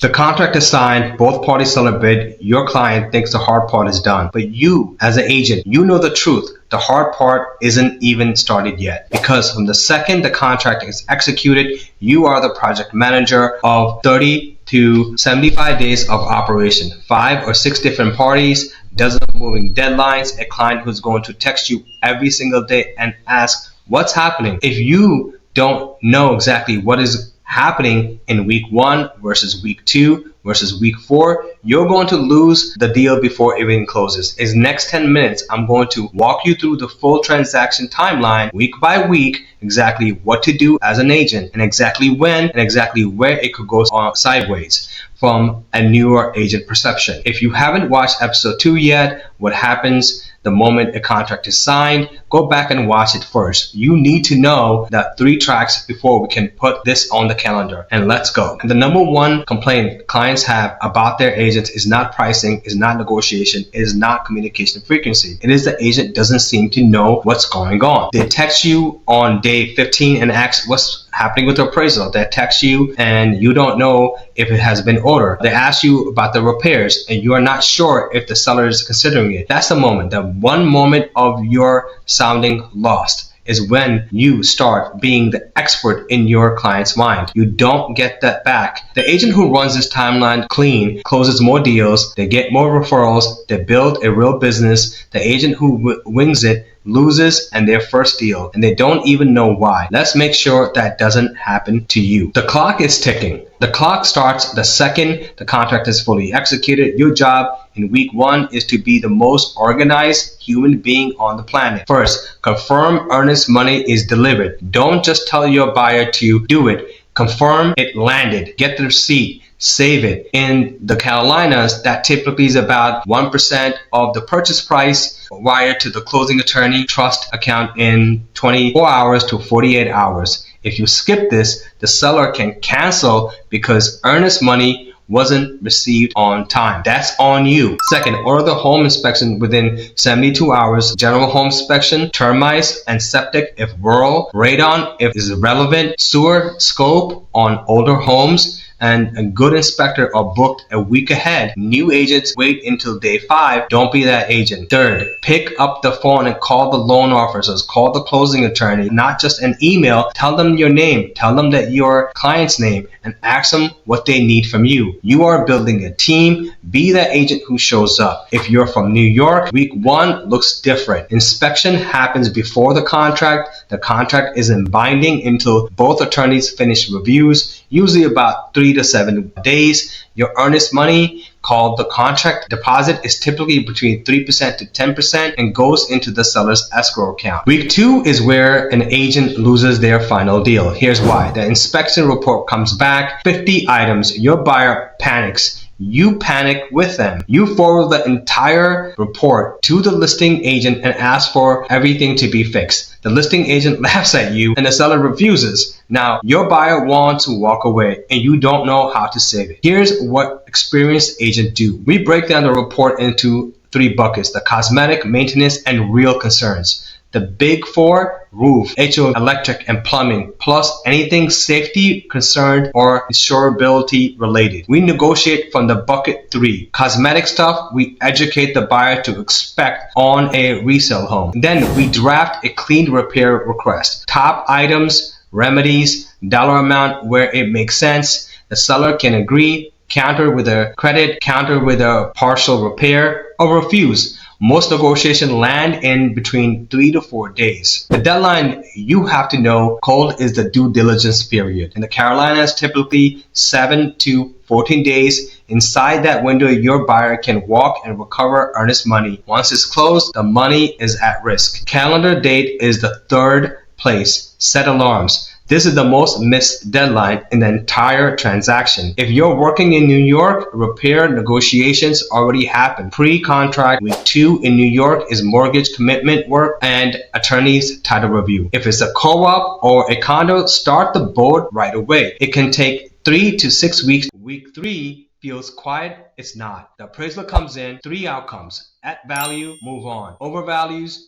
The contract is signed, both parties celebrate, your client thinks the hard part is done. But you, as an agent, you know the truth. The hard part isn't even started yet. Because from the second the contract is executed, you are the project manager of 30 to 75 days of operation. 5 or 6 different parties, dozens of moving deadlines, a client who's going to text you every single day and ask, what's happening? If you don't know exactly what is happening in week 1 versus week 2 versus week 4, you're going to lose the deal before it even closes. In the next 10 minutes, I'm going to walk you through the full transaction timeline, week by week, exactly what to do as an agent, and exactly when and exactly where it could go sideways from a newer agent perception. If you haven't watched episode 2 yet, what happens the moment a contract is signed, go back and watch it first. You need to know that 3 tracks before we can put this on the calendar. And let's go. And the number one complaint clients have about their agents is not pricing, is not negotiation, is not communication frequency. It is the agent doesn't seem to know what's going on. They text you on day 15 and ask what's happening with the appraisal. They text you and you don't know if it has been ordered. They ask you about the repairs and you are not sure if the seller is considering it. That's the moment, the one moment of your sounding lost is when you start being the expert in your client's mind. You don't get that back. The agent who runs this timeline clean closes more deals, they get more referrals, they build a real business. The agent who wings it loses and their first deal, and they don't even know why. Let's make sure that doesn't happen to you. The clock is ticking. The clock starts the second the contract is fully executed. Your job in week 1 is to be the most organized human being on the planet. First, confirm earnest money is delivered. Don't just tell your buyer to do it. Confirm it landed. Get the receipt. Save it. In the Carolinas, that typically is about 1% of the purchase price wired to the closing attorney trust account in 24 hours to 48 hours. If you skip this, the seller can cancel because earnest money wasn't received on time. That's on you. Second, order the home inspection within 72 hours. General home inspection, termites and septic if rural, radon if is relevant, sewer scope on older homes, and a good inspector are booked a week ahead. New agents wait until day 5. Don't be that agent. Third, pick up the phone and call the loan officers, call the closing attorney, not just an email. Tell them your name, tell them that your client's name, and ask them what they need from you. You are building a team. Be that agent who shows up. If you're from New York, week 1 looks different. Inspection happens before the contract. The contract isn't binding until both attorneys finish reviews, usually about 3 to 7 days. Your earnest money, called the contract deposit, is typically between 3% to 10% and goes into the seller's escrow account. Week 2 is where an agent loses their final deal. Here's why. The inspection report comes back, 50 items. Your buyer panics. You panic with them. You forward the entire report to the listing agent and ask for everything to be fixed. The listing agent laughs at you and the seller refuses. Now, your buyer wants to walk away and you don't know how to save it. Here's what experienced agents do. We break down the report into 3 buckets: the cosmetic, maintenance, and real concerns. The big 4: roof, HO, electric, and plumbing, plus anything safety concerned or insurability related. We negotiate from the bucket 3. Cosmetic stuff, we educate the buyer to expect on a resale home. Then we draft a clean repair request. Top items, remedies, dollar amount where it makes sense. The seller can agree, counter with a credit, counter with a partial repair, or refuse. Most negotiations land in between 3 to 4 days. The deadline, you have to know, cold is the due diligence period. In the Carolinas, typically 7 to 14 days. Inside that window, your buyer can walk and recover earnest money. Once it's closed, the money is at risk. Calendar date is the 3rd place. Set alarms. This is the most missed deadline in the entire transaction. If you're working in New York, repair negotiations already happen. Pre-contract, week 2 in New York is mortgage commitment work and attorney's title review. If it's a co-op or a condo, start the board right away. It can take 3 to 6 weeks. Week 3 feels quiet, it's not. The appraisal comes in, 3 outcomes. At value, move on. Overvalues,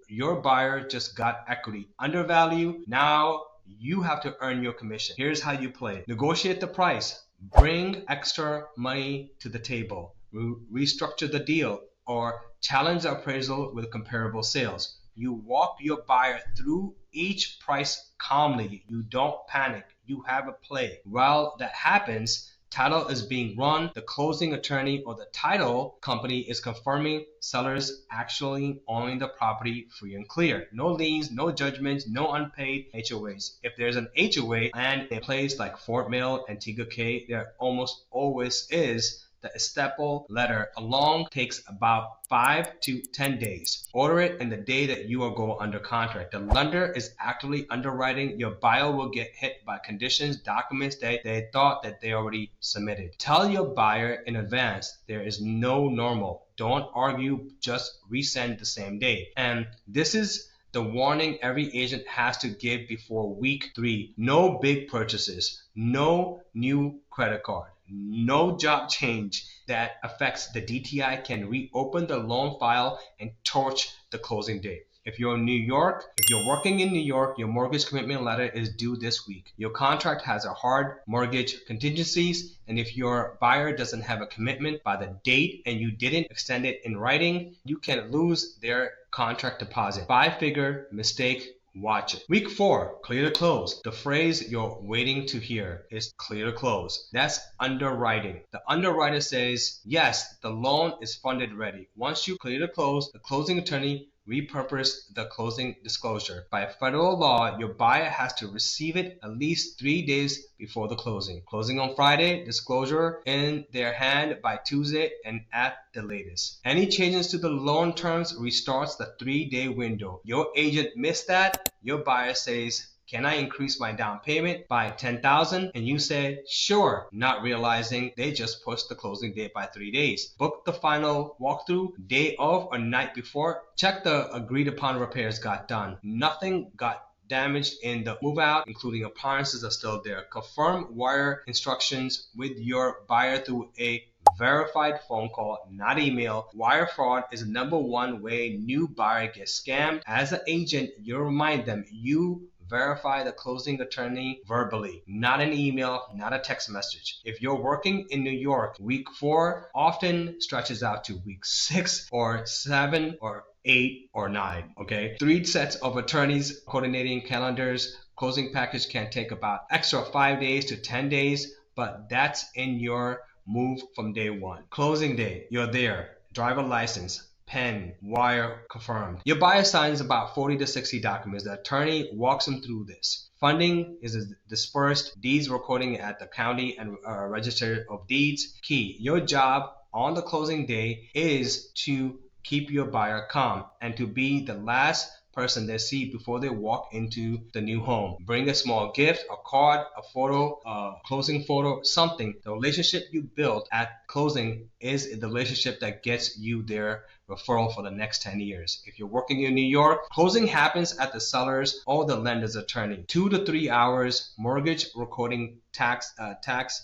your buyer just got equity. Undervalue, now you have to earn your commission. Here's how you play it. Negotiate the price. Bring extra money to the table, restructure the deal, or challenge the appraisal with comparable sales. You walk your buyer through each price calmly. You don't panic. You have a play. While that happens, title is being run, the closing attorney or the title company is confirming sellers actually owning the property free and clear. No liens, no judgments, no unpaid HOAs. If there's an HOA and a place like Fort Mill, Antigua Cay, there almost always is. The estoppel letter along takes about 5 to 10 days. Order it in the day that you will go under contract. The lender is actively underwriting. Your buyer will get hit by conditions, documents that they thought that they already submitted. Tell your buyer in advance there is no normal. Don't argue, just resend the same day. And this is the warning every agent has to give before week 3. No big purchases, no new credit card, no job change that affects the DTI can reopen the loan file and torch the closing date. If you're in New York, if you're working in New York, your mortgage commitment letter is due this week. Your contract has a hard mortgage contingencies, and if your buyer doesn't have a commitment by the date and you didn't extend it in writing, you can lose their contract deposit. 5-figure mistake. Watch it. Week 4, clear to close. The phrase you're waiting to hear is clear to close. That's underwriting. The underwriter says, yes, the loan is funded ready. Once you clear to close, the closing attorney repurpose the closing disclosure. By federal law, your buyer has to receive it at least 3 days before the closing. Closing on Friday, disclosure in their hand by Tuesday and at the latest. Any changes to the loan terms restarts the 3-day window. Your agent missed that. Your buyer says, can I increase my down payment by $10,000? And you say, sure, not realizing they just pushed the closing date by 3 days. Book the final walkthrough day of or night before. Check the agreed upon repairs got done. Nothing got damaged in the move out, including appliances are still there. Confirm wire instructions with your buyer through a verified phone call, not email. Wire fraud is the #1 way new buyer gets scammed. As an agent, you remind them you verify the closing attorney verbally, not an email, not a text message. If you're working in New York, week 4 often stretches out to week 6 or 7 or 8 or 9. Okay, 3 sets of attorneys coordinating calendars. Closing package can take about extra 5 days to 10 days, but that's in your move from day 1. Closing day, you're there. Driver license, pen, wire confirmed. Your buyer signs about 40 to 60 documents. The attorney walks them through this. Funding is dispersed. Deeds recording at the county and register of deeds. Key, your job on the closing day is to keep your buyer calm and to be the last person they see before they walk into the new home. Bring a small gift, a card, a photo, a closing photo, something. The relationship you build at closing is the relationship that gets you their referral for the next 10 years. If you're working in New York, closing happens at the seller's or the lender's attorney. 2 to 3 hours, mortgage recording, tax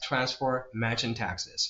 transfer, mansion taxes.